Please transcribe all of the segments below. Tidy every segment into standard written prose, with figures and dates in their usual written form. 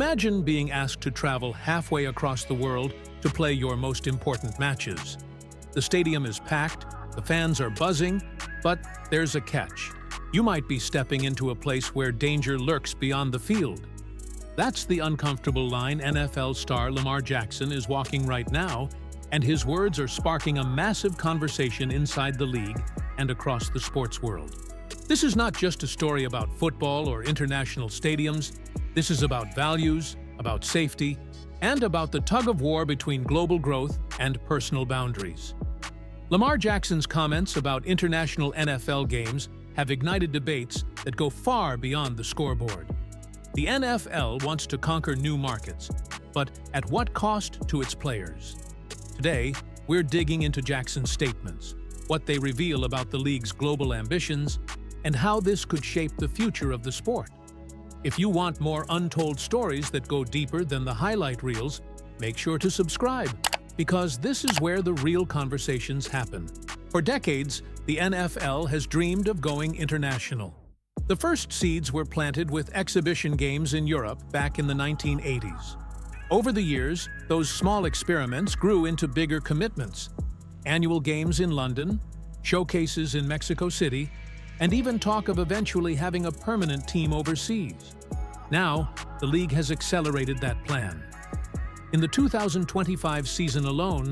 Imagine being asked to travel halfway across the world to play your most important matches. The stadium is packed, the fans are buzzing, but there's a catch. You might be stepping into a place where danger lurks beyond the field. That's the uncomfortable line NFL star Lamar Jackson is walking right now, and his words are sparking a massive conversation inside the league and across the sports world. This is not just a story about football or international stadiums. This is about values, about safety, and about the tug-of-war between global growth and personal boundaries. Lamar Jackson's comments about international NFL games have ignited debates that go far beyond the scoreboard. The NFL wants to conquer new markets, but at what cost to its players? Today, we're digging into Jackson's statements, what they reveal about the league's global ambitions, and how this could shape the future of the sport. If you want more untold stories that go deeper than the highlight reels, make sure to subscribe, because this is where the real conversations happen. For decades, the NFL has dreamed of going international. The first seeds were planted with exhibition games in Europe back in the 1980s. Over the years, those small experiments grew into bigger commitments: annual games in London, showcases in Mexico City, and even talk of eventually having a permanent team overseas. Now, the league has accelerated that plan. In the 2025 season alone,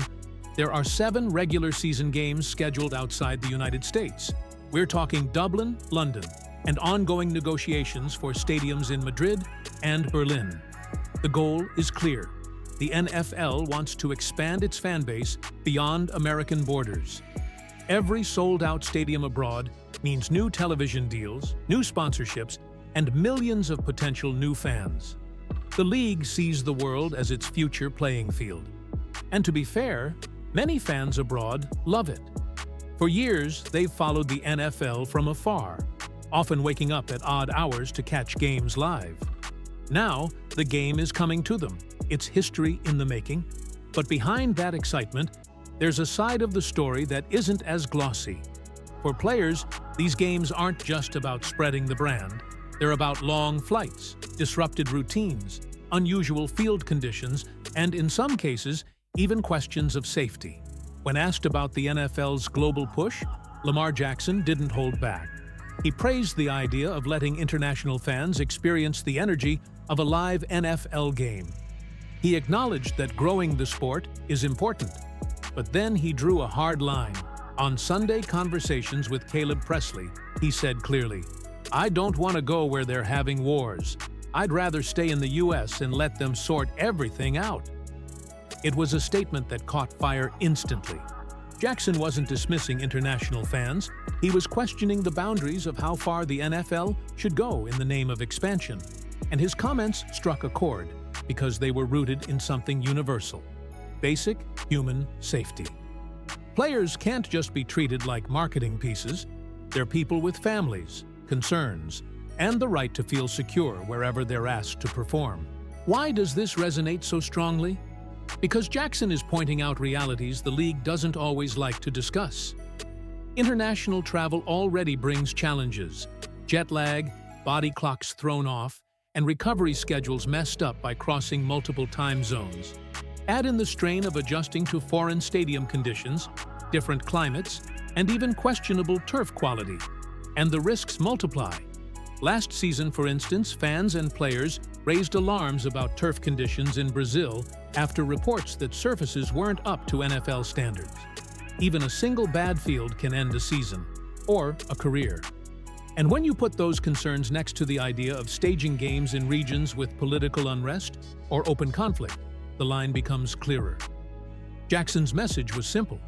there are 7 regular season games scheduled outside the United States. We're talking Dublin, London, and ongoing negotiations for stadiums in Madrid and Berlin. The goal is clear. The NFL wants to expand its fan base beyond American borders. Every sold-out stadium abroad means new television deals, new sponsorships, and millions of potential new fans. The league sees the world as its future playing field. And to be fair, many fans abroad love it. For years, they've followed the NFL from afar, often waking up at odd hours to catch games live. Now, the game is coming to them. It's history in the making. But behind that excitement, there's a side of the story that isn't as glossy. For players, these games aren't just about spreading the brand. They're about long flights, disrupted routines, unusual field conditions, and in some cases, even questions of safety. When asked about the NFL's global push, Lamar Jackson didn't hold back. He praised the idea of letting international fans experience the energy of a live NFL game. He acknowledged that growing the sport is important, but then he drew a hard line. On Sunday Conversations with Caleb Presley, he said clearly, "I don't want to go where they're having wars. I'd rather stay in the US and let them sort everything out." It was a statement that caught fire instantly. Jackson wasn't dismissing international fans. He was questioning the boundaries of how far the NFL should go in the name of expansion. And his comments struck a chord because they were rooted in something universal: basic human safety. Players can't just be treated like marketing pieces. They're people with families, concerns, and the right to feel secure wherever they're asked to perform. Why does this resonate so strongly? Because Jackson is pointing out realities the league doesn't always like to discuss. International travel already brings challenges: jet lag, body clocks thrown off, and recovery schedules messed up by crossing multiple time zones. Add in the strain of adjusting to foreign stadium conditions, different climates, and even questionable turf quality, and the risks multiply. Last season, for instance, fans and players raised alarms about turf conditions in Brazil after reports that surfaces weren't up to NFL standards. Even a single bad field can end a season, or a career. And when you put those concerns next to the idea of staging games in regions with political unrest or open conflict, the line becomes clearer. Jackson's message was simple: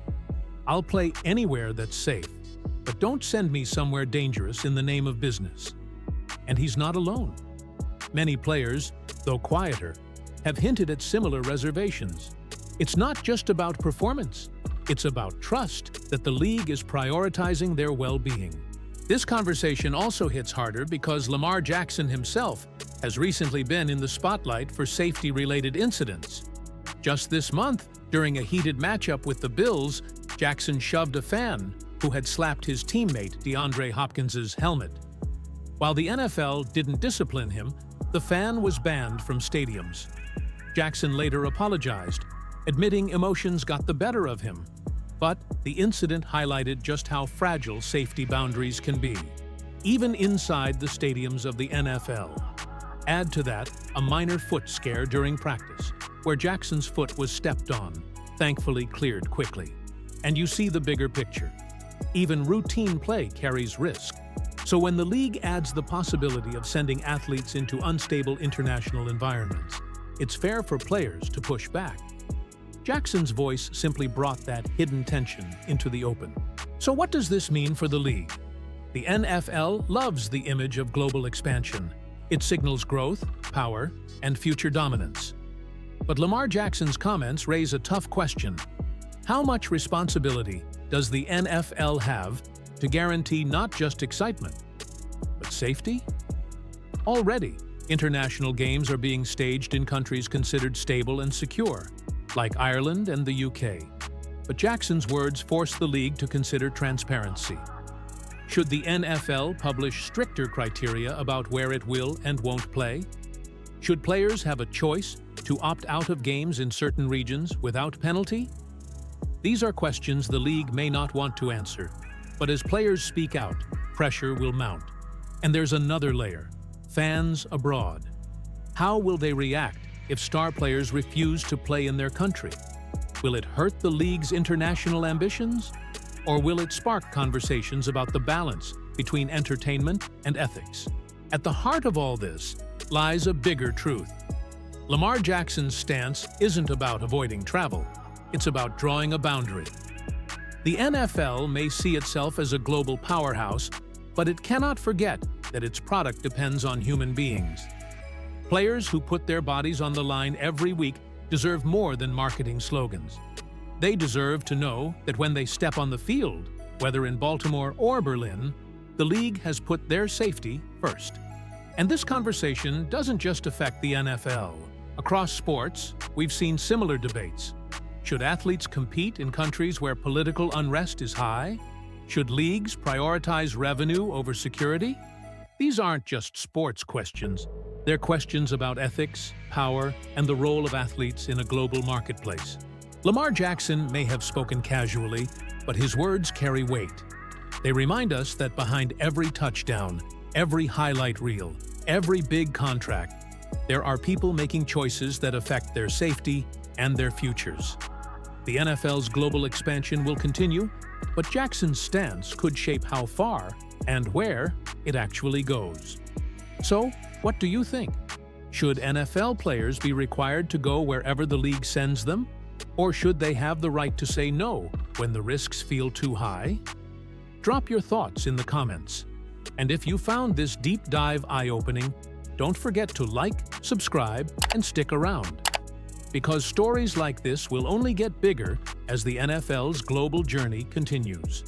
I'll play anywhere that's safe, but don't send me somewhere dangerous in the name of business. And he's not alone. Many players, though quieter, have hinted at similar reservations. It's not just about performance. It's about trust that the league is prioritizing their well-being. This conversation also hits harder because Lamar Jackson himself has recently been in the spotlight for safety-related incidents. Just this month, during a heated matchup with the Bills, Jackson shoved a fan who had slapped his teammate DeAndre Hopkins' helmet. While the NFL didn't discipline him, The fan was banned from stadiums. Jackson later apologized, admitting emotions got the better of him. But the incident highlighted just how fragile safety boundaries can be, even inside the stadiums of the NFL. Add to that a minor foot scare during practice, where Jackson's foot was stepped on, thankfully cleared quickly. And you see the bigger picture. Even routine play carries risk. So when the league adds the possibility of sending athletes into unstable international environments, it's fair for players to push back. Jackson's voice simply brought that hidden tension into the open. So what does this mean for the league? The NFL loves the image of global expansion. It signals growth, power, and future dominance. But Lamar Jackson's comments raise a tough question. How much responsibility does the NFL have to guarantee not just excitement, but safety? Already, international games are being staged in countries considered stable and secure, like Ireland and the UK. But Jackson's words force the league to consider transparency. Should the NFL publish stricter criteria about where it will and won't play? Should players have a choice to opt out of games in certain regions without penalty? These are questions the league may not want to answer, but as players speak out, pressure will mount. And there's another layer: fans abroad. How will they react if star players refuse to play in their country? Will it hurt the league's international ambitions? Or will it spark conversations about the balance between entertainment and ethics? At the heart of all this lies a bigger truth. Lamar Jackson's stance isn't about avoiding travel. It's about drawing a boundary. The NFL may see itself as a global powerhouse, but it cannot forget that its product depends on human beings. Players who put their bodies on the line every week deserve more than marketing slogans. They deserve to know that when they step on the field, whether in Baltimore or Berlin, the league has put their safety first. And this conversation doesn't just affect the NFL. Across sports, we've seen similar debates. Should athletes compete in countries where political unrest is high? Should leagues prioritize revenue over security? These aren't just sports questions. They're questions about ethics, power, and the role of athletes in a global marketplace. Lamar Jackson may have spoken casually, but his words carry weight. They remind us that behind every touchdown, every highlight reel, every big contract, there are people making choices that affect their safety and their futures. The NFL's global expansion will continue, but Jackson's stance could shape how far and where it actually goes. So, what do you think? Should NFL players be required to go wherever the league sends them? Or should they have the right to say no when the risks feel too high? Drop your thoughts in the comments. And if you found this deep dive eye-opening, don't forget to like, subscribe, and stick around. Because stories like this will only get bigger as the NFL's global journey continues.